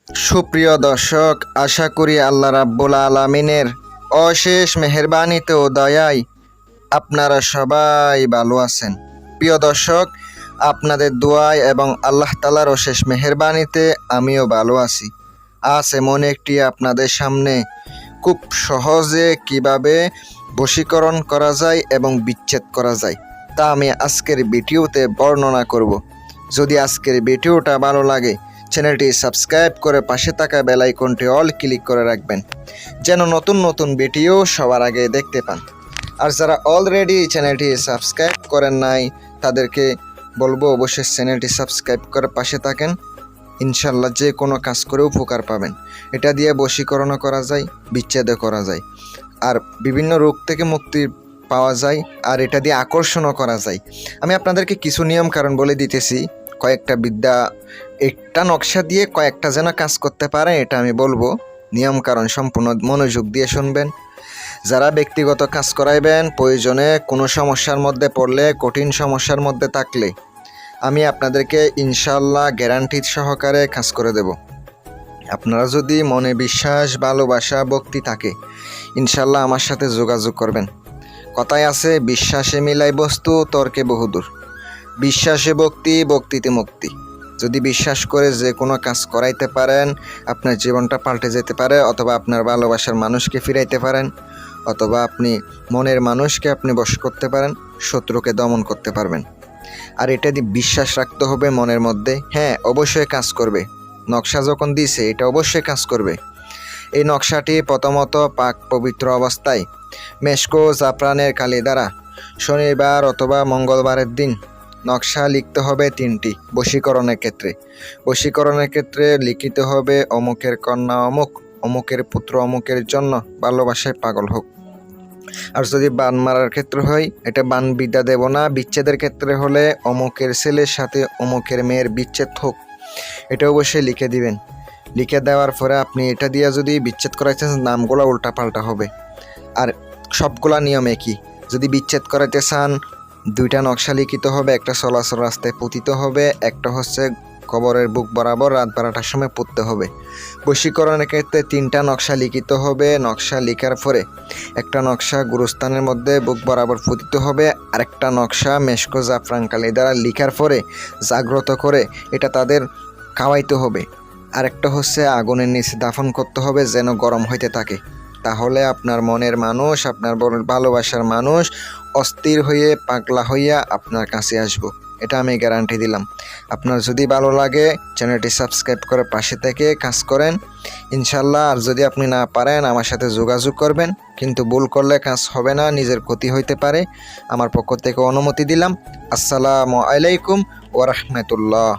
সুপ্রিয় দর্শক, আশা করি আল্লাহ রাব্বুল আলামিনের অশেষ মেহেরবানিতে ও দয়ায় আপনারা সবাই ভালো আছেন। প্রিয় দর্শক, আপনাদের দোয়ায় এবং আল্লাহ তাআলার অশেষ মেহেরবানিতে আমিও ভালো আছি। আজ এমন একটি আপনাদের সামনে খুব সহজে কিভাবে বশীকরণ করা যায় এবং বিচ্ছেদ করা যায় তা আমি আজকের ভিডিওতে বর্ণনা করব। যদি আজকের ভিডিওটা ভালো লাগে, চ্যানেলটি সাবস্ক্রাইব করে পাশে থাকা বেল আইকনটি অল ক্লিক করে রাখবেন, যেন নতুন নতুন ভিডিও সবার আগে দেখতে পান। আর যারা অলরেডি চ্যানেলটি সাবস্ক্রাইব করেন নাই তাদেরকে বলবো অবশ্যই চ্যানেলটি সাবস্ক্রাইব করে পাশে থাকেন। ইনশাল্লাহ যে কোনো কাজ করে উপকার পাবেন। এটা দিয়ে বশীকরণও করা যায়, বিচ্ছেদও করা যায়, আর বিভিন্ন রোগ থেকে মুক্তি পাওয়া যায়, আর এটা দিয়ে আকর্ষণও করা যায়। আমি আপনাদেরকে কিছু নিয়ম কারণ বলে দিতেছি, কয়েকটা বিদ্যা, একটা নকশা দিয়ে কয়েকটা যেন কাজ করতে পারে এটা আমি বলবো। নিয়ম কারণ সম্পূর্ণ মনোযোগ দিয়ে শুনবেন। যারা ব্যক্তিগত কাজ করাইবেন, প্রয়োজনে কোনো সমস্যার মধ্যে পড়লে, কঠিন সমস্যার মধ্যে থাকলে আমি আপনাদেরকে ইনশাল্লাহ গ্যারান্টি সহকারে কাজ করে দেব। আপনারা যদি মনে বিশ্বাস, ভালোবাসা, ভক্তি থাকে, ইনশাল্লাহ আমার সাথে যোগাযোগ করবেন। কথায় আছে, বিশ্বাসে মিলাই বস্তু, তর্কে বহুদূর। বিশ্বাসে ভক্তি, ভক্তিতে মুক্তি। যদি বিশ্বাস করে যে কোনো কাজ করাইতে পারেন, আপনার জীবনটা পাল্টে যেতে পারে, অথবা আপনার ভালোবাসার মানুষকে ফিরাইতে পারেন, অথবা আপনি মনের মানুষকে আপনি বশ করতে পারেন, শত্রুকে দমন করতে পারবেন। আর এটা দিয়ে বিশ্বাস রাখতে হবে মনের মধ্যে। হ্যাঁ, অবশ্যই কাজ করবে। নকশা যখন দিছে এটা অবশ্যই কাজ করবে। এই নকশাটি প্রথমত পাক পবিত্র অবস্থায় মেশকো জাফরানের কালি দ্বারা শনিবার অথবা মঙ্গলবারের দিন নকশা লিখতে হবে 3টি। বশীকরণের ক্ষেত্রে লিখিতে হবে অমুকের কন্যা অমুক, অমুকের পুত্র অমুকের জন্য ভালোবাসায় পাগল হোক। আর যদি বান মারার ক্ষেত্রে হয়, এটা বান বিদ্যা দেব না। বিচ্ছেদের ক্ষেত্রে হলে অমুকের ছেলের সাথে অমুকের মেয়ের বিচ্ছেদ হোক, এটা অবশ্যই লিখে দিবেন। লিখে দেওয়ার পরে আপনি এটা দিয়ে যদি বিচ্ছেদ করাইতে চান, নামগুলো উল্টাপাল্টা হবে, আর সবগুলা নিয়ম একই। যদি বিচ্ছেদ করাইতে চান, 2টা নকশা লিখিত হবে, একটা চলাচল রাস্তায় পুঁতিতে হবে, একটা হচ্ছে কবরের বুক বরাবর রাত 12টার সময় পুঁততে হবে। বশীকরণের ক্ষেত্রে 3টা নকশা লিখিত হবে। নকশা লিখার পরে একটা নকশা গুরুস্থানের মধ্যে বুক বরাবর পুঁতিতে হবে, আরেকটা নকশা মেশকো জাফরান কালি দ্বারা লিখার পরে জাগ্রত করে এটা তাদের খাওয়াইতে হবে। আরেকটা হচ্ছে আগুনের নিচে দাফন করতে হবে, যেন গরম হইতে থাকে। তাহলে আপনার মনের মানুষ, আপনার ভালোবাসার মানুষ অস্থির হয়ে, পাগলা হইয়া আপনার কাছে আসবো। এটা আমি গ্যারান্টি দিলাম। আপনার যদি ভালো লাগে, চ্যানেলটি সাবস্ক্রাইব করে পাশে থেকে কাজ করেন ইনশাল্লাহ। আর যদি আপনি না পারেন, আমার সাথে যোগাযোগ করবেন, কিন্তু ভুল করলে কাজ হবে না, নিজের ক্ষতি হইতে পারে। আমার পক্ষ থেকে অনুমতি দিলাম। আসসালামু আলাইকুম ওয়া রাহমাতুল্লাহ।